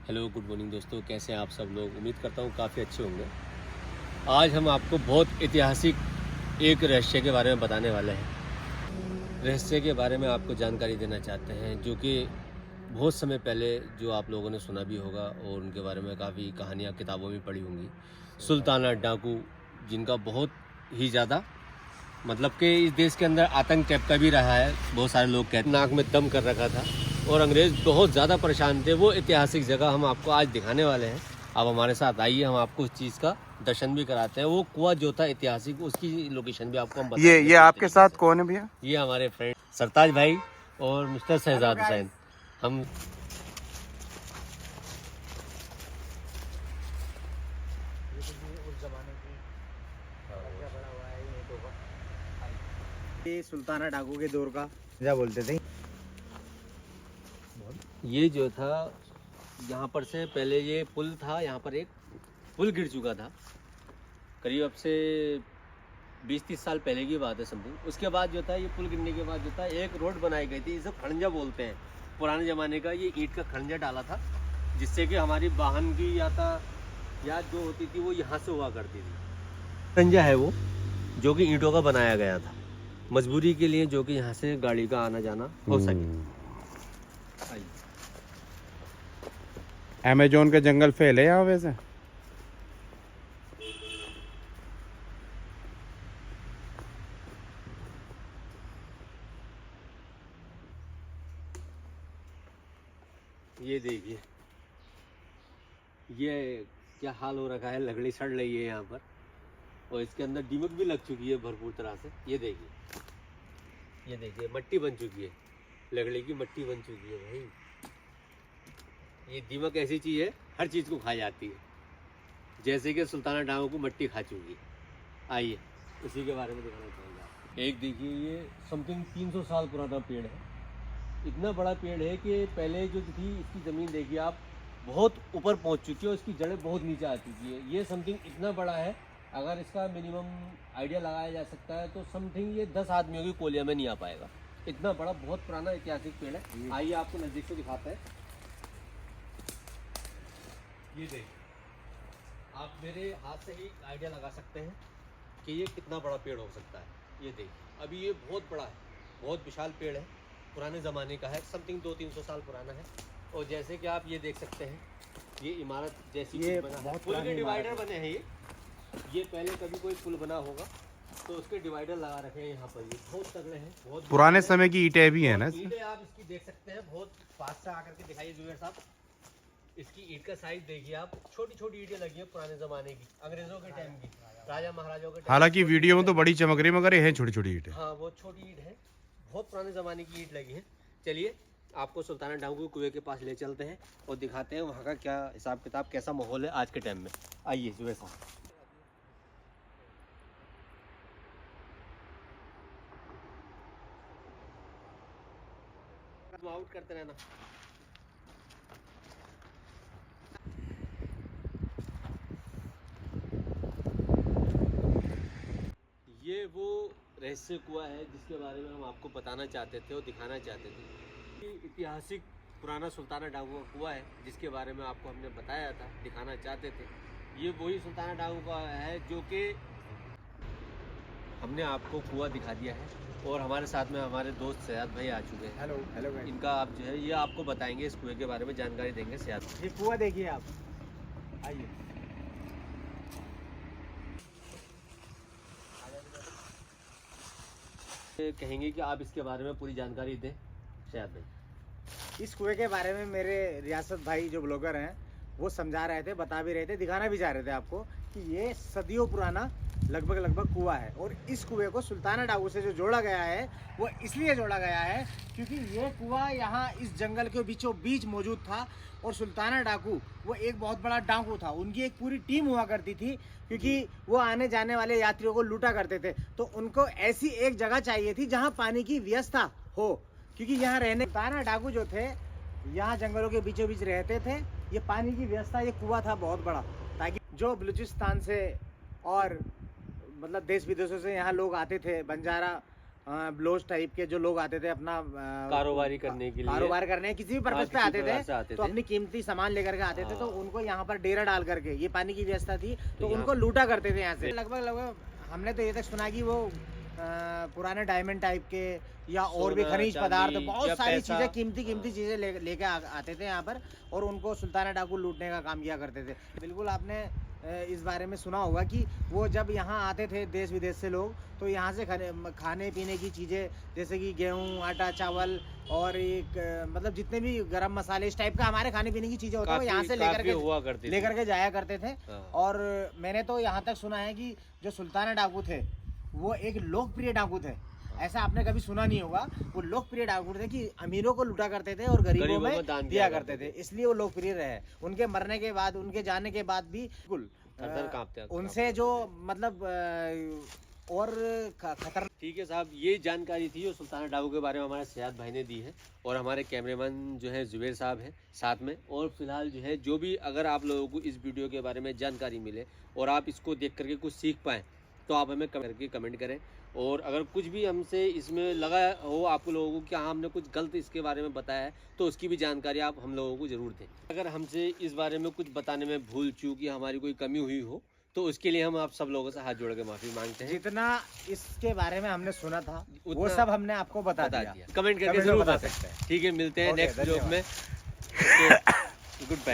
Hello good morning दोस्तों, कैसे हैं आप सब लोग। उम्मीद करता हूँ काफ़ी अच्छे होंगे। आज हम आपको बहुत ऐतिहासिक एक रहस्य के बारे में बताने वाले हैं। रहस्य के बारे में आपको जानकारी देना चाहते हैं जो कि बहुत समय पहले जो आप लोगों ने सुना भी होगा और उनके बारे में काफ़ी कहानियाँ किताबों में पढ़ी होंगी। सुल्ताना डाकू, जिनका बहुत ही ज़्यादा मतलब कि इस देश के अंदर आतंक टाइप का भी रहा है। बहुत सारे लोग कहते नाक में दम कर रखा था और अंग्रेज़ बहुत ज़्यादा परेशान थे। वो ऐतिहासिक जगह हम आपको आज दिखाने वाले हैं। आप हमारे साथ आइए, हम आपको उस चीज़ का दर्शन भी कराते हैं। वो कुआं जो था ऐतिहासिक, उसकी लोकेशन भी आपको हम बताएंगे। ये आपके साथ कौन है भैया? ये हमारे फ्रेंड सरताज भाई और मिस्टर शहजाद हुसैन। हम ये सुल्ताना डाकू के दौर का क्या बोलते थे। ये जो था, यहाँ पर से पहले ये पुल था। यहाँ पर एक पुल गिर चुका था करीब अब से 20-30 साल पहले की बात है समथिंग। उसके बाद जो था, ये पुल गिरने के बाद जो था, एक रोड बनाई गई थी। इसे खड़ंजा बोलते हैं। पुराने ज़माने का ये ईंट का खड़ंजा डाला था, जिससे कि हमारी वाहन की यातायात जो होती थी वो यहाँ से हुआ करती थी। खड़ंजा है वो, जो कि ईंटों का बनाया गया था मजबूरी के लिए, जो कि यहाँ से गाड़ी का आना जाना हो सके। आइए। अमेजोन के जंगल फैले यहाँ वैसे। ये देखिए, ये क्या हाल हो रखा है। लकड़ी सड़ रही है यहाँ पर और इसके अंदर दीमक भी लग चुकी है भरपूर तरह से। ये देखिए मट्टी बन चुकी है, लकड़ी की मट्टी बन चुकी है भाई। ये दीमक ऐसी चीज़ है, हर चीज़ को खा जाती है, जैसे कि सुल्ताना डाकू को मट्टी खा चुकी है। आइए उसी के बारे में दिखाना चाहूँगा। एक देखिए, ये समथिंग 300 साल पुराना पेड़ है। इतना बड़ा पेड़ है कि पहले जो थी इसकी ज़मीन देखिए आप, बहुत ऊपर पहुंच चुकी है और इसकी जड़ें बहुत नीचे आ चुकी है। ये समथिंग इतना बड़ा है, अगर इसका मिनिमम आइडिया लगाया जा सकता है तो समथिंग ये 10 आदमियों की कोलिया में नहीं आ पाएगा। इतना बड़ा बहुत पुराना ऐतिहासिक पेड़ है। आइए आपको नज़दीक से दिखाते हैं। ये देखिए, आप मेरे हाथ से ही आइडिया लगा सकते हैं कि ये कितना बड़ा पेड़ हो सकता है। ये देखिए, अभी ये बहुत बड़ा है, बहुत विशाल पेड़ है, पुराने ज़माने का है, समथिंग 200-300 साल पुराना है। और जैसे कि आप ये देख सकते हैं, ये इमारत जैसी ये बना है, बहुत पुल के पुरानी डिवाइडर इमारत बने हैं। ये पहले कभी कोई पुल बना होगा तो उसके डिवाइडर लगा रखे हैं यहाँ पर। ये बहुत तगड़े हैं, बहुत पुराने समय की ईंटें भी है ना। ईंटें आप इसकी देख सकते हैं। बहुत पास से आकर के दिखाइए जुबेर साहब, इसकी ईंट का साइज देखिए आप। छोटी छोटी ईंटें लगी है पुराने ज़माने की, अंग्रेज़ों के टाइम की, राजा महाराजाओं के टाइम। हालांकि वीडियो में तो बड़ी चमक रही, मगर ये है छोटी छोटी ईंटें। हाँ, वो छोटी ईंट है, बहुत पुराने ज़माने की ईंट लगी है। चलिए आपको सुल्ताना डाकू कुएं के पास ले चलते हैं और दिखाते हैं वहाँ का क्या हिसाब किताब, कैसा माहौल है आज के टाइम में। आइए जुबेर साहब। आउट करते रहना। ये वो रहस्य कुआं है जिसके बारे में हम आपको बताना चाहते थे और दिखाना चाहते थे। ये ऐतिहासिक पुराना सुल्ताना डाकू का कुआं है जिसके बारे में आपको हमने बताया था, दिखाना चाहते थे। ये वही सुल्ताना डाकू का है जो कि हमने आपको कुआं दिखा दिया है। और हमारे साथ में हमारे दोस्त सयाद भाई आ चुके हैं। हेलो हेलो भाई। इनका आप जो है, ये आपको बताएंगे, इस कुएं के बारे में जानकारी देंगे सयाद भाई। ये कुआं देखिए आप, आइए। कहेंगे कि आप इसके बारे में पूरी जानकारी दें सयाद भाई। इस कुएं के बारे में मेरे रियासत भाई जो ब्लॉगर हैं वो समझा रहे थे, बता भी रहे थे, दिखाना भी चाह रहे थे आपको कि ये सदियों पुराना लगभग कुआं है। और इस कुएं को सुल्ताना डाकू से जो जोड़ा गया है वो इसलिए जोड़ा गया है क्योंकि ये कुआं यहाँ इस जंगल के बीचों बीच मौजूद था। और सुल्ताना डाकू वो एक बहुत बड़ा डाकू था, उनकी एक पूरी टीम हुआ करती थी, क्योंकि वो आने जाने वाले यात्रियों को लूटा करते थे। तो उनको ऐसी एक जगह चाहिए थी जहाँ पानी की व्यवस्था हो, क्योंकि यहाँ रहने सुल्ताना डाकू जो थे यहाँ जंगलों के बीचों बीच रहते थे। ये पानी की व्यवस्था, ये कुआं था बहुत बड़ा, ताकि जो बलूचिस्तान से और मतलब देश विदेशों से यहाँ लोग आते थे, बंजारा ब्लोज टाइप के जो लोग आते थे अपना कारोबारी करने के लिए, कारोबार करने किसी भी पर्पज पे किसी आते प्रकार से थे, आते तो थे। अपनी कीमती सामान लेकर के आते थे, तो हाँ। उनको यहाँ पर डेरा डाल करके, ये पानी की व्यवस्था थी तो यहाँ- उनको लूटा करते थे यहाँ से। लगभग हमने तो ये तक सुना कि वो पुराने डायमंड टाइप के या और भी सोना, खनिज चांदी पदार्थ, या बहुत सारी पैसा। चीजें, कीमती हाँ। चीजें लेके आते थे यहाँ पर, और उनको सुल्ताना डाकू लूटने का काम किया करते थे। बिल्कुल आपने इस बारे में सुना होगा कि वो जब यहाँ आते थे देश विदेश से लोग, तो यहाँ से खाने पीने की चीज़ें जैसे कि गेहूँ, आटा, चावल और एक मतलब जितने भी गरम मसाले इस टाइप का हमारे खाने पीने की चीज़ें होती हैं वो यहाँ से काफी हुआ करती थी। लेकर के जाया करते थे। हाँ। और मैंने तो यहाँ तक सुना है कि जो सुल्ताना डाकू थे वो एक लोकप्रिय डाकू थे। ऐसा आपने कभी सुना नहीं होगा। वो लोकप्रिय डाकू थे कि अमीरों को लूटा करते थे और गरीबों में दान दिया करते थे, इसलिए वो लोकप्रिय रहे। उनके मरने के बाद, उनके जाने के बाद भी बिल्कुल थर-थर कांपते हैं। उनसे जो मतलब और खतर। ठीक है साहब, ये जानकारी थी जो सुल्ताना डाकू के बारे में हमारे सयाद भाई ने दी है, और हमारे कैमरामैन जो है जुबेर साहब हैं साथ में। और फिलहाल जो है जो भी अगर आप लोगों को इस वीडियो के बारे में जानकारी मिले और आप इसको देख करके कुछ सीख पाएँ तो आप हमें करके कमेंट करें। और अगर कुछ भी हमसे इसमें लगा हो आप लोगों को कि हाँ हमने कुछ गलत इसके बारे में बताया है, तो उसकी भी जानकारी आप हम लोगों को ज़रूर दें। अगर हमसे इस बारे में कुछ बताने में भूल चूक या हमारी कोई कमी हुई हो तो उसके लिए हम आप सब लोगों से हाथ जोड़ के माफ़ी मांगते हैं। जितना इसके बारे में हमने सुना था वो उतना सब हमने आपको बता दिया। कमेंट करके कमेंट में जरूर बता बता सकते हैं। ठीक है, मिलते हैं ओके, नेक्स्ट ब्लॉग धन्यवाद। में। Good bye.